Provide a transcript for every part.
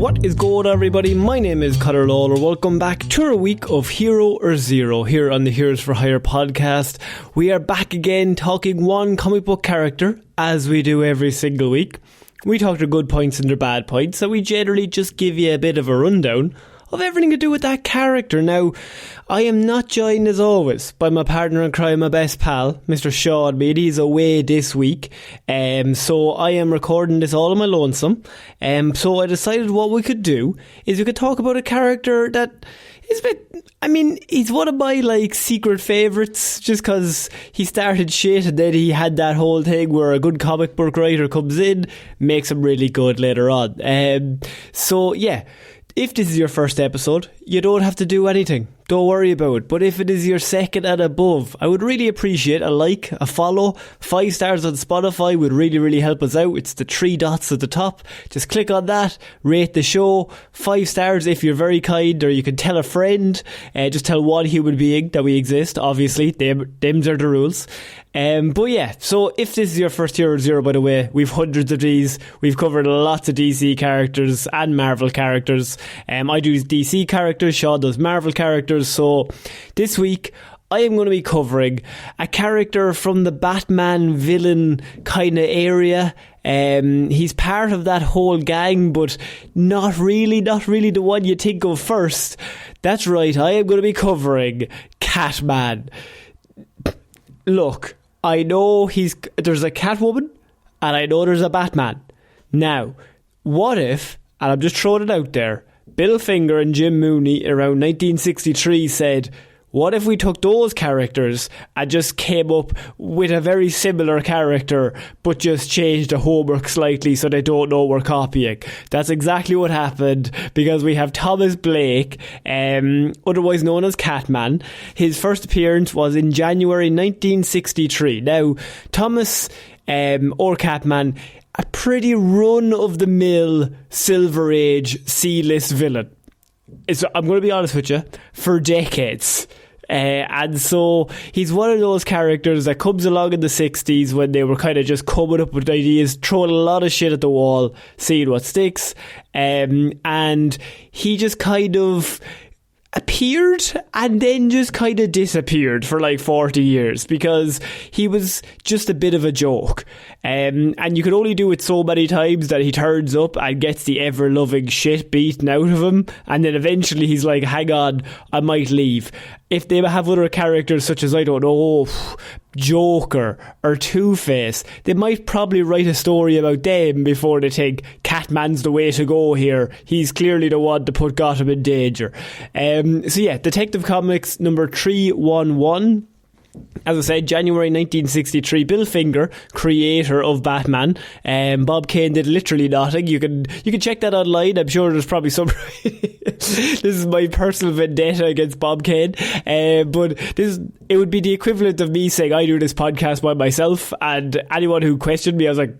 What is going on, everybody? My name is Conor Lawler. Welcome back to a week of Hero or Zero here on the Heroes for Hire podcast. We are back again talking one comic book character as we do every single week. We talk their good points and their bad points, so we generally just give you a bit of a rundown of everything to do with that character. Now, I am not joined as always by my partner in crime, my best pal, Mr. Shaun Mead. He's away this week, so I am recording this all on my lonesome. So I decided what we could do is we could talk about a character that is a bit, he's one of my secret favourites just because he started shit and then he had that whole thing where a good comic book writer comes in, makes him really good later on. So yeah, if this is your first episode, you don't have to do anything. Don't worry about it. But if it is your second and above, I would really appreciate a like, a follow. 5 stars on Spotify would really, really help us out. It's the 3 dots at the top. Just click on that, rate the show. 5 stars if you're very kind, or you can tell a friend. Just tell one human being that we exist. Obviously, them's are the rules. But yeah, so if this is your first Hero Zero, by the way, we've hundreds of these. We've covered lots of DC characters and Marvel characters. I do DC characters, Shaun does Marvel characters. So this week I am going to be covering a character from the Batman villain kind of area. He's part of that whole gang, but not really the one you think of first. That's right, I am going to be covering Catman. Look, I know there's a Catwoman and I know there's a Batman. Now, what if, and I'm just throwing it out there, Bill Finger and Jim Mooney around 1963 said, what if we took those characters and just came up with a very similar character but just changed the homework slightly so they don't know we're copying? That's exactly what happened, because we have Thomas Blake, otherwise known as Catman. His first appearance was in January 1963. Now, Thomas, or Catman, a pretty run-of-the-mill Silver Age C-list villain. I'm going to be honest with you, for decades. And so he's one of those characters that comes along in the 60s when they were kind of just coming up with ideas, throwing a lot of shit at the wall, seeing what sticks. And he just kind of appeared and then just kind of disappeared for 40 years because he was just a bit of a joke. And you could only do it so many times that he turns up and gets the ever-loving shit beaten out of him, and then eventually he's like, hang on, I might leave. If they have other characters such as, I don't know, Joker or Two-Face, they might probably write a story about them before they think Catman's the way to go here. He's clearly the one to put Gotham in danger. So yeah, Detective Comics number 311. As I said, January 1963, Bill Finger, creator of Batman. Bob Kane did literally nothing. You can check that online. I'm sure there's probably some. This is my personal vendetta against Bob Kane. But it would be the equivalent of me saying I do this podcast by myself, and anyone who questioned me, I was like,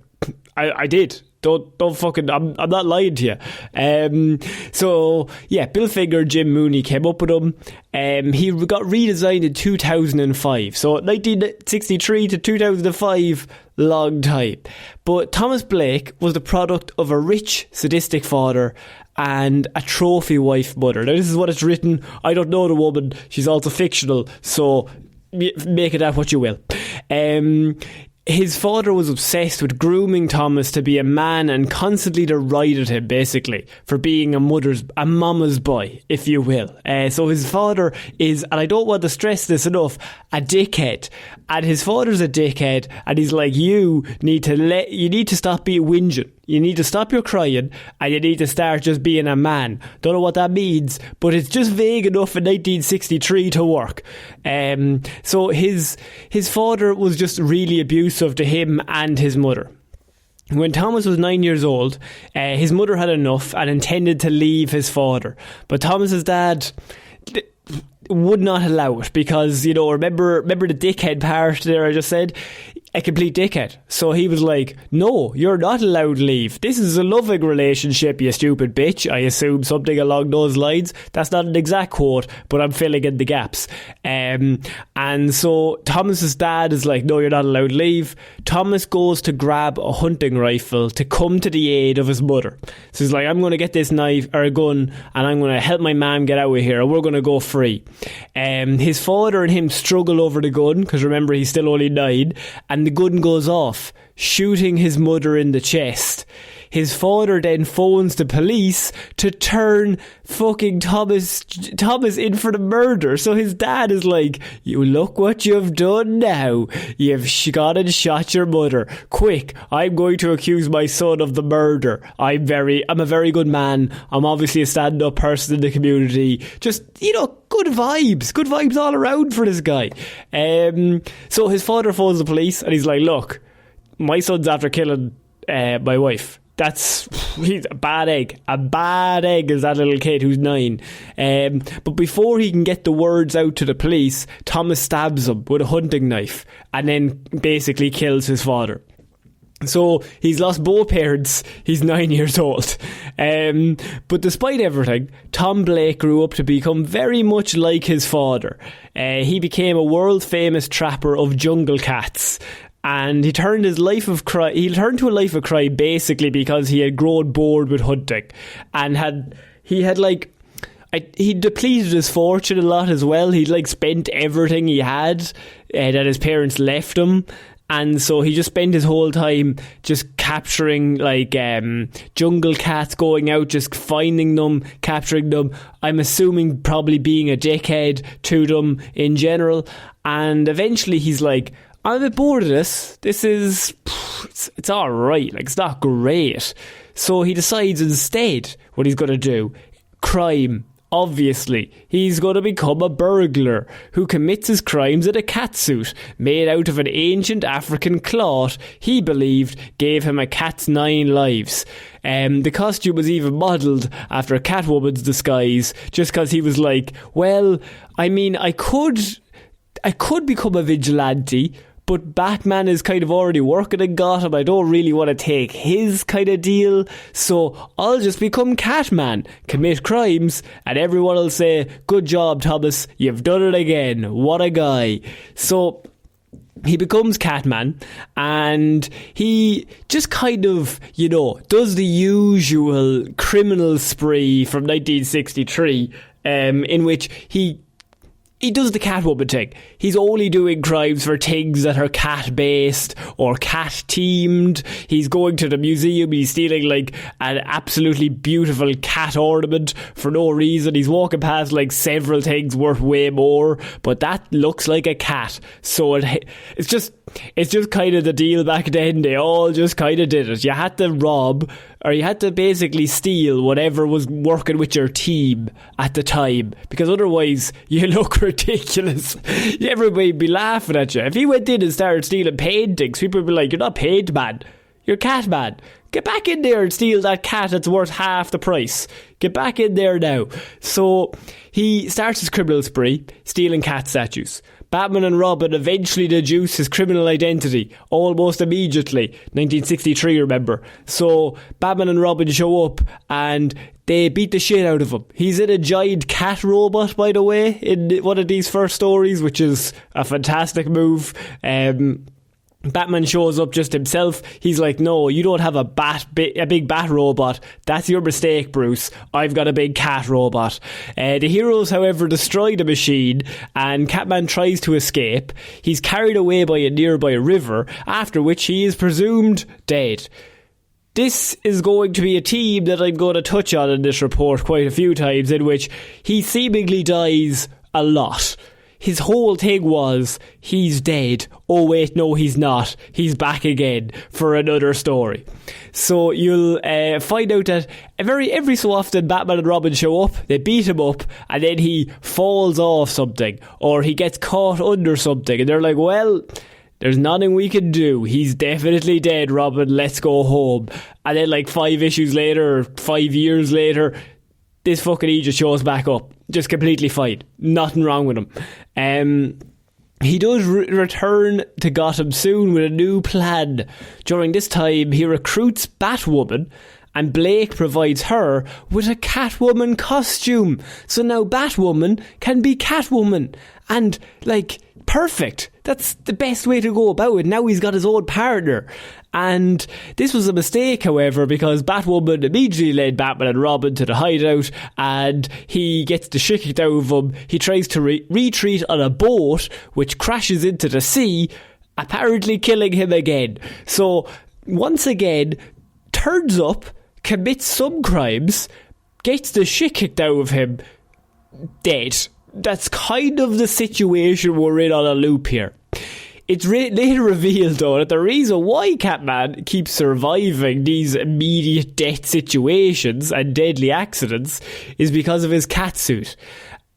I did. Don't fucking, I'm not lying to you. So yeah, Bill Finger, Jim Mooney came up with him. He got redesigned in 2005. So 1963 to 2005, long time. But Thomas Blake was the product of a rich, sadistic father and a trophy wife mother. Now this is what it's written. I don't know the woman. She's also fictional. So make it out what you will. His father was obsessed with grooming Thomas to be a man and constantly derided him, basically, for being a mama's boy, if you will. So his father is, and I don't want to stress this enough, a dickhead. And his father's a dickhead, and he's like, you need to stop being whinging. You need to stop your crying, and you need to start just being a man. Don't know what that means, but it's just vague enough in 1963 to work. So his father was just really abusive to him and his mother. When Thomas was 9 years old, his mother had enough and intended to leave his father. But Thomas's dad would not allow it because, remember the dickhead part there I just said? a complete dickhead. So he was like, no, you're not allowed leave. This is a loving relationship, you stupid bitch. I assume something along those lines. That's not an exact quote, but I'm filling in the gaps. And so Thomas's dad is like, no, you're not allowed leave. Thomas goes to grab a hunting rifle to come to the aid of his mother. So he's like, I'm going to get this knife or a gun and I'm going to help my mom get out of here and we're going to go free. His father and him struggle over the gun because remember, he's still only 9, and the gun goes off, shooting his mother in the chest. His father then phones the police to turn fucking Thomas in for the murder. So his dad is like, you look what you've done now. You've gone and shot your mother. Quick, I'm going to accuse my son of the murder. I'm a very good man. I'm obviously a stand-up person in the community. Just, good vibes all around for this guy. So his father phones the police and he's like, look, my son's after killing my wife. He's a bad egg. A bad egg is that little kid who's 9. But before he can get the words out to the police, Thomas stabs him with a hunting knife and then basically kills his father. So he's lost both parents. He's 9 years old. But despite everything, Tom Blake grew up to become very much like his father. He became a world famous trapper of jungle cats. And he turned to a life of crime basically because he had grown bored with hunting and he depleted his fortune a lot as well. He'd spent everything he had that his parents left him. And so he just spent his whole time just capturing jungle cats, going out, just finding them, capturing them. I'm assuming probably being a dickhead to them in general. And eventually he's like, I'm a bit bored of this. It's alright. It's not great. So he decides instead what he's going to do. Crime. Obviously. He's going to become a burglar who commits his crimes in a catsuit made out of an ancient African cloth he believed gave him a cat's 9 lives. The costume was even modelled after a Catwoman's disguise just because he was like, well, I mean, I could become a vigilante, but Batman is kind of already working in Gotham. I don't really want to take his kind of deal, so I'll just become Catman, commit crimes, and everyone will say, good job, Thomas, you've done it again. What a guy. So he becomes Catman, and he just kind of, does the usual criminal spree from 1963, in which he does the Catwoman thing. He's only doing crimes for things that are cat-based or cat-themed. He's going to the museum. He's stealing an absolutely beautiful cat ornament for no reason. He's walking past several things worth way more, but that looks like a cat. So it's just kind of the deal back then. They all just kind of did it. You had to rob, or you had to basically steal whatever was working with your team at the time, because otherwise you look ridiculous. Everybody would be laughing at you. If he went in and started stealing paintings, people would be like, you're not paint man, you're cat man. Get back in there and steal that cat that's worth half the price. Get back in there now. So he starts his criminal spree, stealing cat statues. Batman and Robin eventually deduce his criminal identity almost immediately. 1963, remember. So Batman and Robin show up and they beat the shit out of him. He's in a giant cat robot, by the way, in one of these first stories, which is a fantastic move. Batman shows up just himself. He's like, no, you don't have a big bat robot. That's your mistake, Bruce. I've got a big cat robot. The heroes, however, destroy the machine, and Catman tries to escape. He's carried away by a nearby river, after which he is presumed dead. This is going to be a theme that I'm going to touch on in this report quite a few times, in which he seemingly dies a lot. His whole thing was, he's dead. Oh wait, no he's not. He's back again for another story. So you'll find out that every so often Batman and Robin show up, they beat him up, and then he falls off something, or he gets caught under something, and they're like, well, there's nothing we can do. He's definitely dead, Robin. Let's go home. And then 5 issues later, or 5 years later, this fucking E just shows back up. Just completely fine. Nothing wrong with him. He does return to Gotham soon with a new plan. During this time, he recruits Batwoman, and Blake provides her with a Catwoman costume. So now Batwoman can be Catwoman. And, perfect. That's the best way to go about it. Now he's got his own partner. And this was a mistake, however, because Batwoman immediately led Batman and Robin to the hideout, and he gets the shit kicked out of him. He tries to retreat on a boat, which crashes into the sea, apparently killing him again. So, once again, turns up, commits some crimes, gets the shit kicked out of him, dead. That's kind of the situation we're in on a loop here. It's later revealed, though, that the reason why Catman keeps surviving these immediate death situations and deadly accidents is because of his catsuit.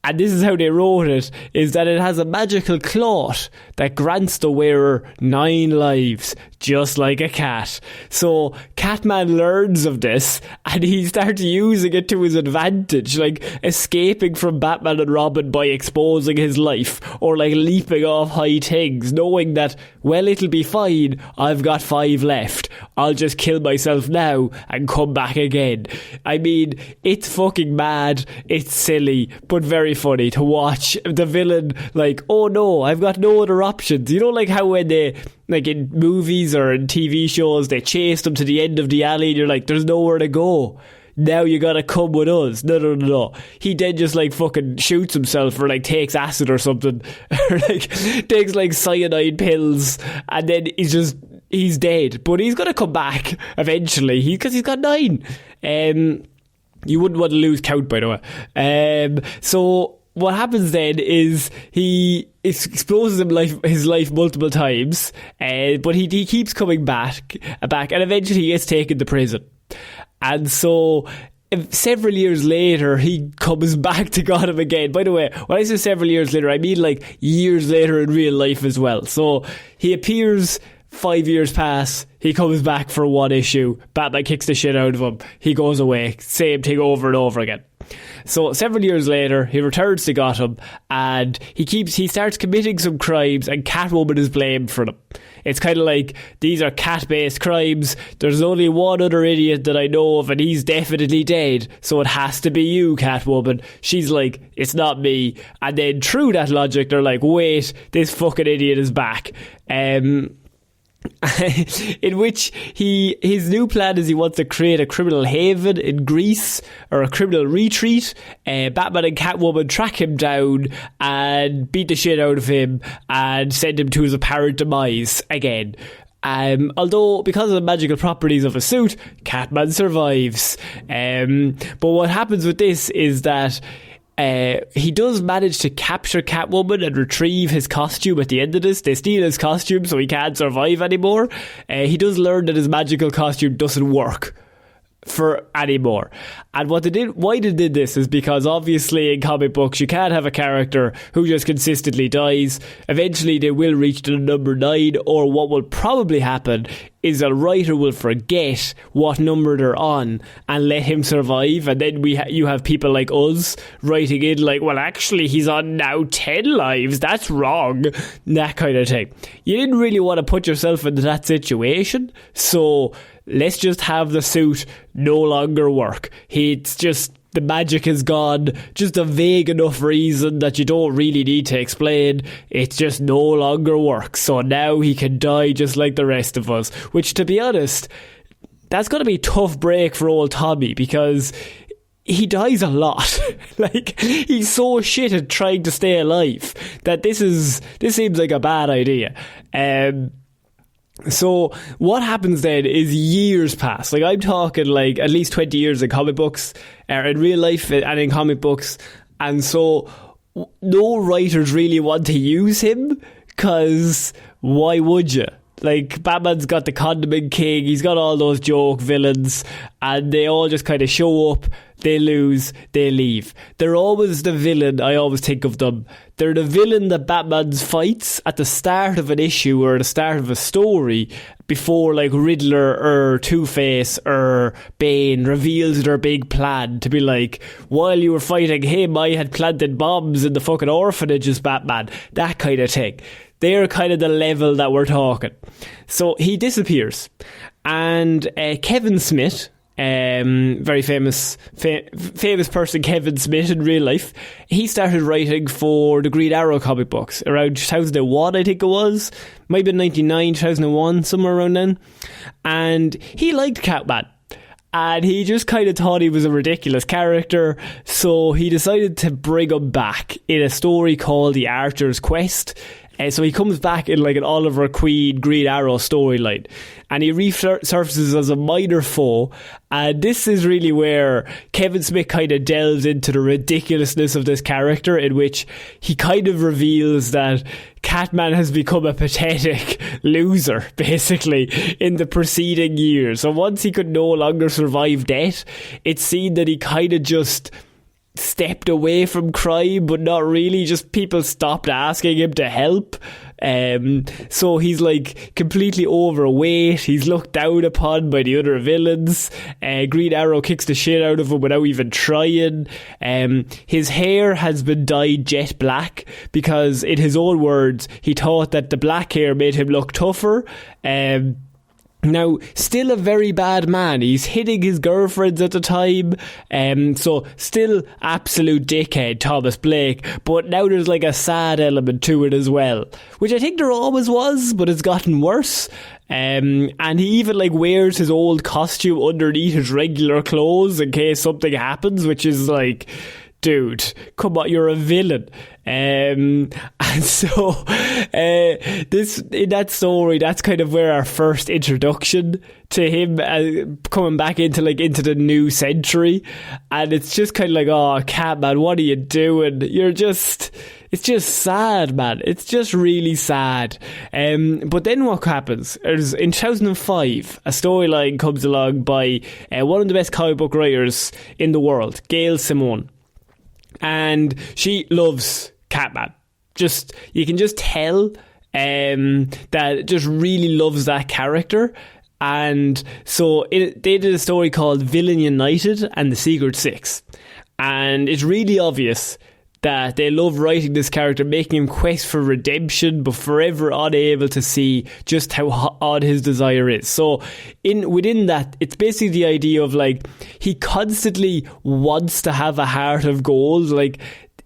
And this is how they wrote it, is that it has a magical cloth that grants the wearer 9 lives, just like a cat. So Catman learns of this, and he starts using it to his advantage, escaping from Batman and Robin by exposing his life, or leaping off high things, knowing that, well, it'll be fine, I've got 5 left. I'll just kill myself now and come back again. I mean, it's fucking mad, it's silly, but very funny to watch the villain oh no, I've got no other options. You know, how when they in movies or in TV shows they chase them to the end of the alley and you're like, there's nowhere to go, now you gotta come with us. No. He then just fucking shoots himself, or takes acid or something, or takes cyanide pills, and then he's dead. But he's gonna come back eventually, because he's got 9. You wouldn't want to lose count, by the way. So what happens then is he exposes his life multiple times, but he keeps coming back, and eventually he gets taken to prison. And so several years later, he comes back to Gotham again. By the way, when I say several years later, I mean years later in real life as well. So he appears, 5 years pass, he comes back for 1 issue, Batman kicks the shit out of him, he goes away, same thing over and over again. So several years later, he returns to Gotham, and he starts committing some crimes, and Catwoman is blamed for them. It's kind of these are cat-based crimes, there's only one other idiot that I know of, and he's definitely dead, so it has to be you, Catwoman. She's it's not me. And then through that logic, they're wait, this fucking idiot is back. In which his new plan is he wants to create a criminal haven in Greece, or a criminal retreat. Batman and Catwoman track him down and beat the shit out of him and send him to his apparent demise again. Although, because of the magical properties of a suit, Catman survives. But what happens with this is that he does manage to capture Catwoman and retrieve his costume at the end of this. They steal his costume so he can't survive anymore. He does learn that his magical costume doesn't work for anymore. And why they did this is because obviously in comic books you can't have a character who just consistently dies. Eventually they will reach the number 9, or what will probably happen is a writer will forget what number they're on and let him survive, and then you have people like us writing in well, actually he's on now 10 lives, that's wrong, that kind of thing. You didn't really want to put yourself into that situation, so let's just have the suit no longer work. It's just, the magic is gone, just a vague enough reason that you don't really need to explain. It just no longer works, so now he can die just like the rest of us. Which, to be honest, that's going to be a tough break for old Tommy, because he dies a lot. He's so shit at trying to stay alive that this seems like a bad idea. So what happens then is years pass. I'm talking at least 20 years in comic books, in real life and in comic books. And so no writers really want to use him, because why would you? Like, Batman's got the Condiment King, he's got all those joke villains, and they all just kind of show up, they lose, they leave. They're always the villain, I always think of them. They're the villain that Batman's fights at the start of an issue or the start of a story before, like, Riddler or Two-Face or Bane reveals their big plan to be like, while you were fighting him, I had planted bombs in the fucking orphanages, Batman. That kind of thing. They're kind of the level that we're talking. So he disappears. And Kevin Smith, very famous person Kevin Smith in real life, he started writing for the Green Arrow comic books around 2001, I think it was. Might have been 99, 2001, somewhere around then. And he liked Catman. And he just kind of thought he was a ridiculous character, so he decided to bring him back in a story called The Archer's Quest. So he comes back in like an Oliver Queen Green Arrow storyline, and he resurfaces as a minor foe. And this is really where Kevin Smith kind of delves into the ridiculousness of this character, in which he kind of reveals that Catman has become a pathetic loser, basically, in the preceding years. So once he could no longer survive death, it's seen that he kind of just stepped away from crime, but not really, just people stopped asking him to help. So he's like completely overweight, he's looked down upon by the other villains. Green Arrow kicks the shit out of him without even trying. His hair has been dyed jet black because, in his own words, he thought that the black hair made him look tougher. Now, still a very bad man. He's hitting his girlfriends at the time. So, still absolute dickhead, Thomas Blake. But now there's like a sad element to it as well, which I think there always was, but it's gotten worse. And he even like wears his old costume underneath his regular clothes in case something happens, which is like, dude, come on, you're a villain. And so this, in that story, that's kind of where our first introduction to him coming back into the new century. And it's just kind of like, oh, Catman, what are you doing? It's just sad, man. It's just really sad. But then what happens is, in 2005, a storyline comes along by one of the best comic book writers in the world, Gail Simone. And she loves Catman. You can just tell that just really loves that character. And so they did a story called Villain United and the Secret Six. And it's really obvious that they love writing this character, making him quest for redemption, but forever unable to see just how odd his desire is. So within that, it's basically the idea of like, he constantly wants to have a heart of gold. Like,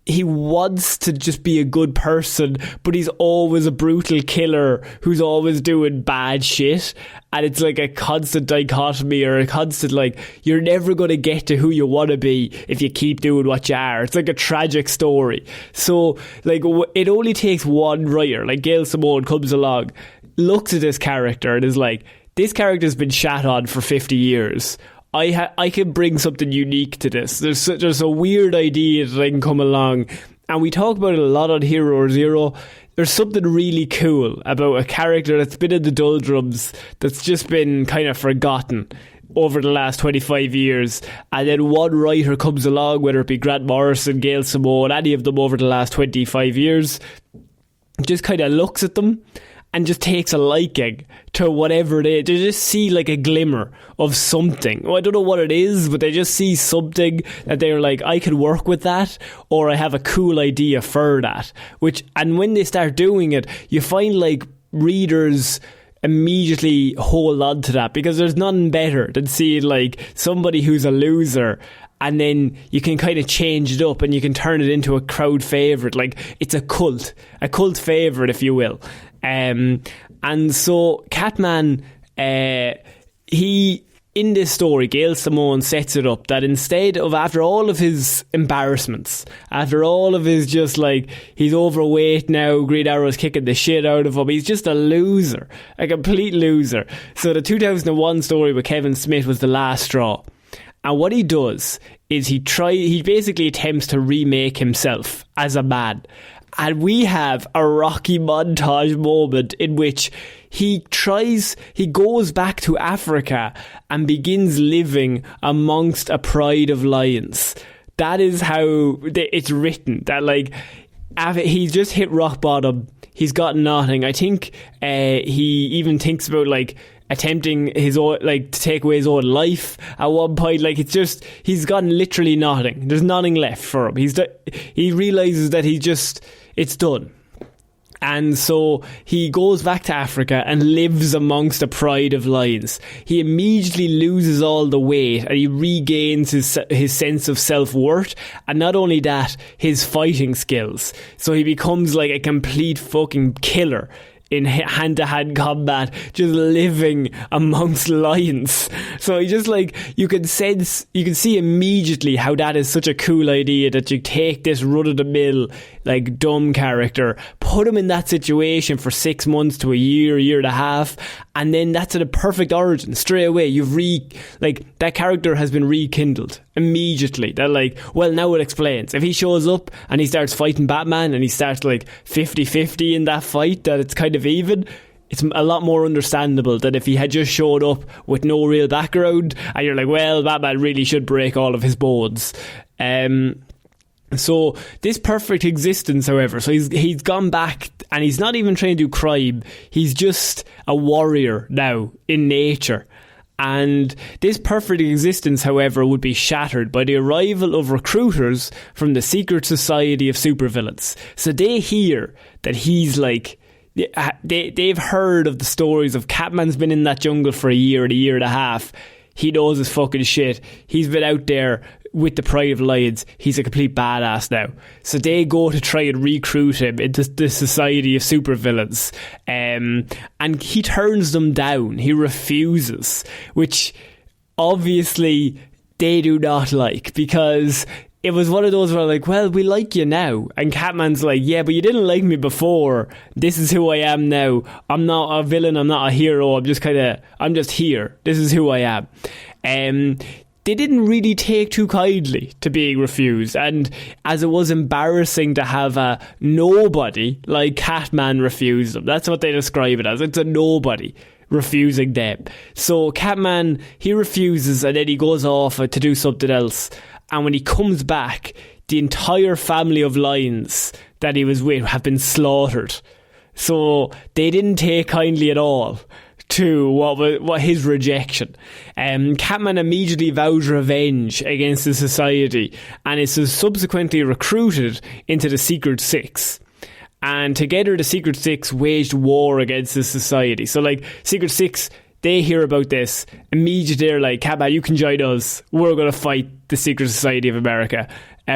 he wants to just be a good person, but he's always a brutal killer who's always doing bad shit. And it's like a constant dichotomy, or a constant like, you're never going to get to who you want to be if you keep doing what you are. It's like a tragic story. So like, it only takes one writer, like Gail Simone comes along, looks at this character and is like, this character's been shat on for 50 years. I can bring something unique to this. There's a weird idea that I can come along, and we talk about it a lot on Hero Zero. There's something really cool about a character that's been in the doldrums, that's just been kind of forgotten over the last 25 years, and then one writer comes along, whether it be Grant Morrison, Gail Simone, any of them over the last 25 years, just kind of looks at them and just takes a liking to whatever it is. They just see like a glimmer of something. Well, I don't know what it is, but they just see something that they're like, I could work with that, or I have a cool idea for that. And when they start doing it, you find like readers immediately hold on to that, because there's nothing better than seeing like somebody who's a loser, and then you can kind of change it up and you can turn it into a crowd favourite. Like, it's a cult favourite, if you will. And so Catman, he, in this story, Gail Simone sets it up that instead of, after all of his embarrassments, after all of his just like, he's overweight now, Green Arrow's kicking the shit out of him, he's just a loser, a complete loser. So the 2001 story with Kevin Smith was the last straw. And what he does is he basically attempts to remake himself as a man. And we have a Rocky montage moment in which he goes back to Africa and begins living amongst a pride of lions. That is how it's written. That like, he's just hit rock bottom. He's got nothing. I think he even thinks about like attempting his own, like, to take away his own life at one point. Like, it's just, he's gotten literally nothing. There's nothing left for him. He realizes that it's done. And so he goes back to Africa and lives amongst a pride of lions. He immediately loses all the weight and he regains his sense of self-worth. And not only that, his fighting skills. So he becomes like a complete fucking killer in hand-to-hand combat, just living amongst lions. So he just like, you can see immediately how that is such a cool idea, that you take this run-of-the-mill, like, dumb character, put him in that situation for 6 months to a year and a half, and then that's a perfect origin straight away. That character has been rekindled immediately. That like, well, now it explains. If he shows up and he starts fighting Batman and he starts like 50-50 in that fight, that it's kind of even, it's a lot more understandable than if he had just showed up with no real background and you're like, well, Batman really should break all of his bones. So this perfect existence, however, so he's gone back and he's not even trying to do crime. He's just a warrior now in nature. And this perfect existence, however, would be shattered by the arrival of recruiters from the secret society of supervillains. So they hear that he's like, they've heard of the stories of Catman's been in that jungle for a year and a half. He knows his fucking shit. He's been out there with the pride of lions. He's a complete badass now. So they go to try and recruit him into the society of supervillains. And he turns them down. He refuses, which obviously they do not like, because it was one of those where like, well, we like you now. And Catman's like, yeah, but you didn't like me before. This is who I am now. I'm not a villain. I'm not a hero. I'm just here. This is who I am. They didn't really take too kindly to being refused. And as it was embarrassing to have a nobody like Catman refuse them. That's what they describe it as. It's a nobody refusing them. So Catman, he refuses and then he goes off to do something else. And when he comes back, the entire family of lions that he was with have been slaughtered. So they didn't take kindly at all to what his rejection. Catman immediately vows revenge against the society and is subsequently recruited into the Secret Six. And together the Secret Six waged war against the society. So like, Secret Six, they hear about this immediately. They're like, Catman, you can join us. We're going to fight the Secret Society of America.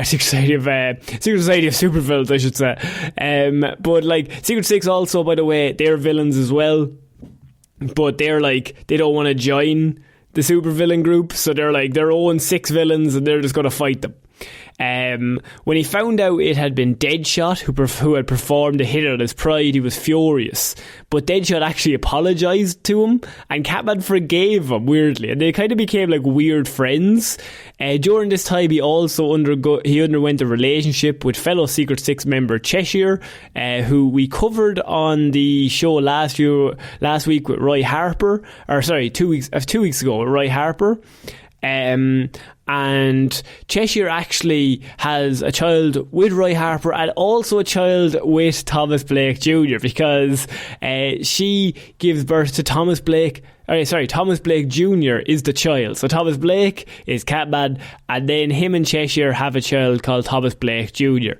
Secret Society of Supervillains, I should say. But like, Secret Six also, by the way, they're villains as well. But they're like, they don't want to join the supervillain group, so they're like their own 6 villains and they're just going to fight them. When he found out it had been Deadshot who had performed a hit on his pride, he was furious. But Deadshot actually apologised to him and Catman forgave him, weirdly, and they kind of became like weird friends. During this time he also underwent a relationship with fellow Secret Six member Cheshire, who we covered on the show last week with Roy Harper, or sorry, 2 weeks ago with Roy Harper. And Cheshire actually has a child with Roy Harper and also a child with Thomas Blake Jr. because she gives birth to Thomas Blake Jr. is the child. So Thomas Blake is Catman, and then him and Cheshire have a child called Thomas Blake Jr.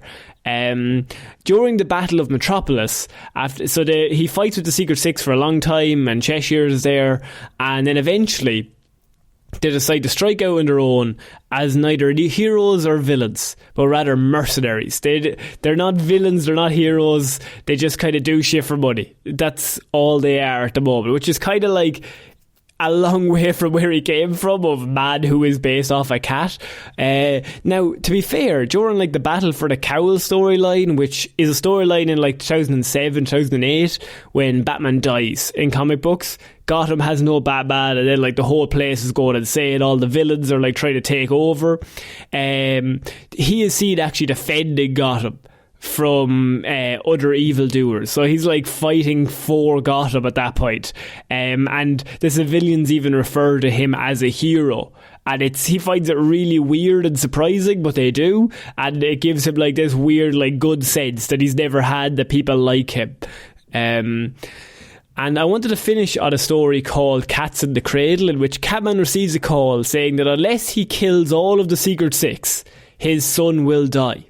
During the Battle of Metropolis, he fights with the Secret Six for a long time, and Cheshire is there, and then eventually they decide to strike out on their own as neither heroes or villains, but rather mercenaries. They're not villains, they're not heroes, they just kind of do shit for money. That's all they are at the moment, which is kind of like a long way from where he came from, of man who is based off a cat. Now, to be fair, during like the Battle for the Cowl storyline, which is a storyline in like 2007, 2008, when Batman dies in comic books, Gotham has no Batman, and then like the whole place is going insane. All the villains are like trying to take over. He is seen actually defending Gotham from other evildoers. So he's like fighting for Gotham at that point. And the civilians even refer to him as a hero. And he finds it really weird and surprising, but they do. And it gives him like this weird, like good sense that he's never had, that people like him. And I wanted to finish on a story called Cats in the Cradle, in which Catman receives a call saying that unless he kills all of the Secret Six, his son will die.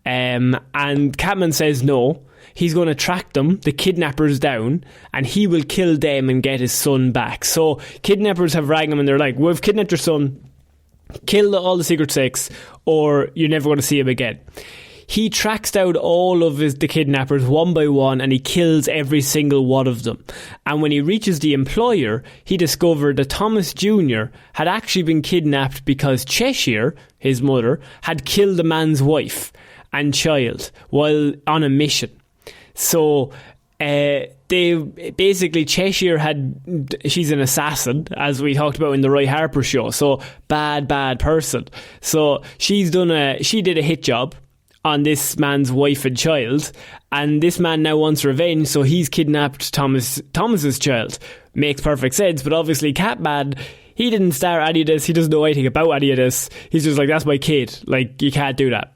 And Catman says no, he's going to track them, the kidnappers, down, and he will kill them and get his son back. So kidnappers have rang him and they're like, we've kidnapped your son, kill all the Secret Six, or you're never going to see him again. He tracks down all of the kidnappers one by one, and he kills every single one of them. And when he reaches the employer, he discovered that Thomas Jr. had actually been kidnapped because Cheshire, his mother, had killed the man's wife and child while on a mission. So they basically, Cheshire she's an assassin, as we talked about in the Roy Harper show. So bad person. So she did a hit job on this man's wife and child, and this man now wants revenge, so he's kidnapped Thomas's child. Makes perfect sense, but obviously Catman, he didn't start any of this, he doesn't know anything about any of this. He's just like, that's my kid, like, you can't do that.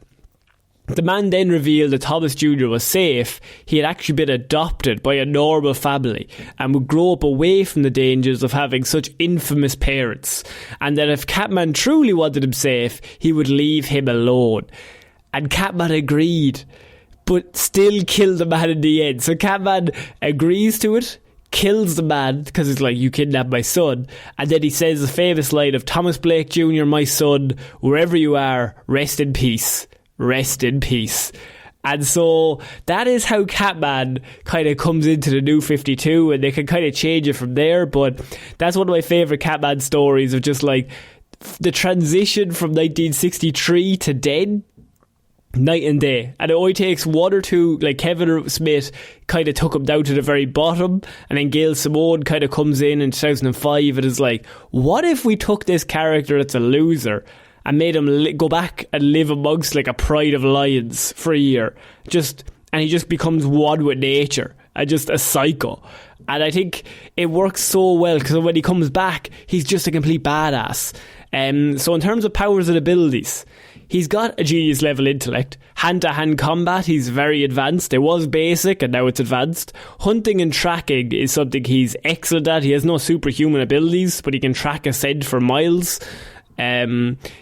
The man then revealed that Thomas Jr. was safe. He had actually been adopted by a normal family and would grow up away from the dangers of having such infamous parents, and that if Catman truly wanted him safe, he would leave him alone. And Catman agreed, but still killed the man in the end. So Catman agrees to it, kills the man, because it's like, you kidnapped my son. And then he says the famous line of, Thomas Blake Jr., my son, wherever you are, rest in peace. Rest in peace. And so that is how Catman kind of comes into the New 52, and they can kind of change it from there. But that's one of my favourite Catman stories, of just like the transition from 1963 to then. Night and day. And it only takes one or two, like Kevin Smith kind of took him down to the very bottom, and then Gail Simone kind of comes in 2005 and is like, what if we took this character that's a loser and made him go back and live amongst like a pride of lions for a year, and he just becomes one with nature and just a psycho. And I think it works so well, because when he comes back, he's just a complete badass. So in terms of powers and abilities, he's got a genius level intellect. Hand-to-hand combat, he's very advanced. It was basic and now it's advanced. Hunting and tracking is something he's excellent at. He has no superhuman abilities, but he can track a scent for miles.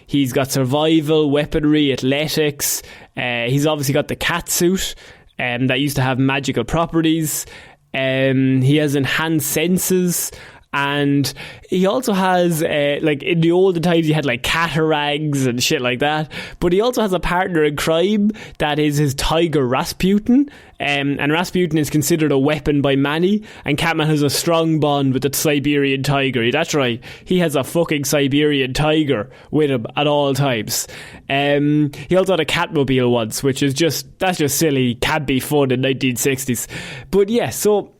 He's got survival, weaponry, athletics. He's obviously got the cat suit that used to have magical properties. He has enhanced senses. And he also has, like in the olden times, he had like catarangs and shit like that. But he also has a partner in crime that is his tiger Rasputin. And Rasputin is considered a weapon by many. And Catman has a strong bond with the Siberian tiger. That's right, he has a fucking Siberian tiger with him at all times. He also had a Catmobile once, which is that's just silly, can't be fun in 1960s. But yeah, so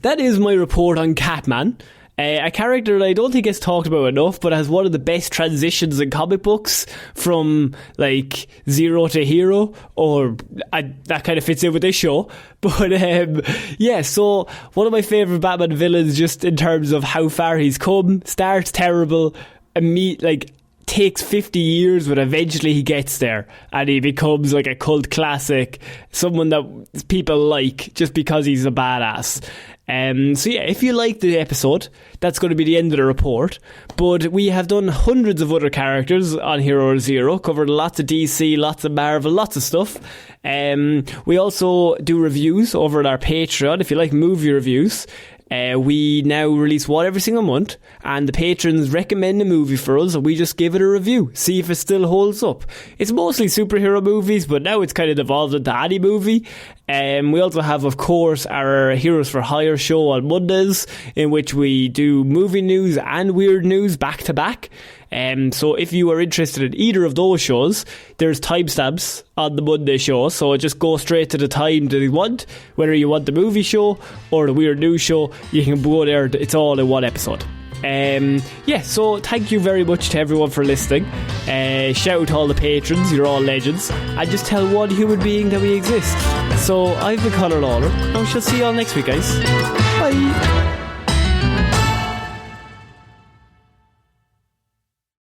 that is my report on Catman. A character that I don't think gets talked about enough, but has one of the best transitions in comic books from like zero to hero, that kind of fits in with this show. But yeah, so one of my favourite Batman villains, just in terms of how far he's come. Starts terrible, takes 50 years, but eventually he gets there and he becomes like a cult classic, someone that people like just because he's a badass. So yeah, if you liked the episode, that's going to be the end of the report. But we have done hundreds of other characters on Hero Zero, covered lots of DC, lots of Marvel, lots of stuff. We also do reviews over at our Patreon. If you like movie reviews, we now release one every single month, and the patrons recommend a movie for us and we just give it a review, see if it still holds up. It's mostly superhero movies, but now it's kind of evolved into any movie. We also have, of course, our Heroes for Hire show on Mondays, in which we do movie news and weird news back to back. So if you are interested in either of those shows, there's timestamps on the Monday show, so just go straight to the time that you want. Whether you want the movie show or the weird news show, you can go there, it's all in one episode. So thank you very much to everyone for listening. Shout out to all the patrons, you're all legends. And just tell one human being that we exist. So I've been Conor Lawler, and we shall see you all next week, guys. Bye.